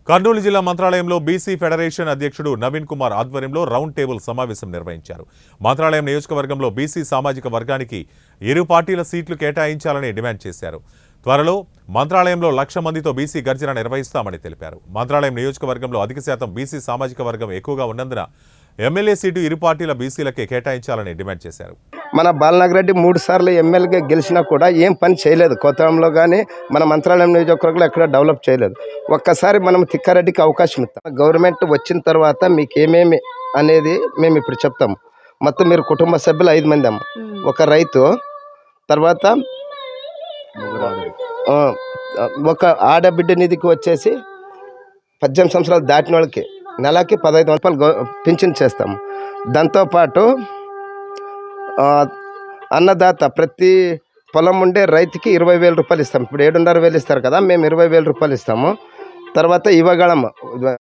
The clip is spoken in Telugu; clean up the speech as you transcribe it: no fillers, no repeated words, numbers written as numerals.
కర్నూలు జిల్లా మంత్రాలయంలో బీసీ ఫెడరేషన్ అధ్యక్షుడు నవీన్ కుమార్ ఆధ్వర్యంలో రౌండ్ టేబుల్ సమావేశం నిర్వహించారు. మంత్రాలయం నియోజకవర్గంలో బీసీ సామాజిక వర్గానికి ఇరు పార్టీల సీట్లు కేటాయించాలని డిమాండ్ చేశారు. త్వరలో మంత్రాలయంలో 1,00,000 మందితో బీసీ గర్జన నిర్వహిస్తామని తెలిపారు. మంత్రాలయం నియోజకవర్గంలో అధిక శాతం బీసీ సామాజిక వర్గం ఎక్కువగా ఉన్నందున ఎమ్మెల్యే సీటు ఇరు పార్టీల బీసీలకే కేటాయించాలని డిమాండ్ చేశారు. మన బాలనాగిరెడ్డి 3 సార్లు ఎమ్మెల్యేగా గెలిచినా కూడా ఏం పని చేయలేదు. కొత్తలో కానీ మన మంత్రాలయం నియోజకవర్గంలో ఎక్కడ డెవలప్ చేయలేదు. ఒక్కసారి మనం తిక్కారెడ్డికి అవకాశం ఇస్తాం. గవర్నమెంట్ వచ్చిన తర్వాత మీకు ఏమేమి అనేది మేము ఇప్పుడు చెప్తాము. మొత్తం మీరు కుటుంబ సభ్యులు 5 మంది అమ్మ, ఒక రైతు, తర్వాత ఒక ఆడబిడ్డ నిధికి వచ్చేసి 18 సంవత్సరాలు దాటిన వాళ్ళకి నెలకి 15 రూపాయలు పింఛన్ చేస్తాము. దాంతోపాటు అన్నదాత ప్రతి పొలం ఉండే రైతుకి 20,000 రూపాయలు ఇస్తాం. ఇప్పుడు 7,500 ఇస్తారు కదా, మేము 20,000 రూపాయలు ఇస్తాము. తర్వాత ఇవ్వగలము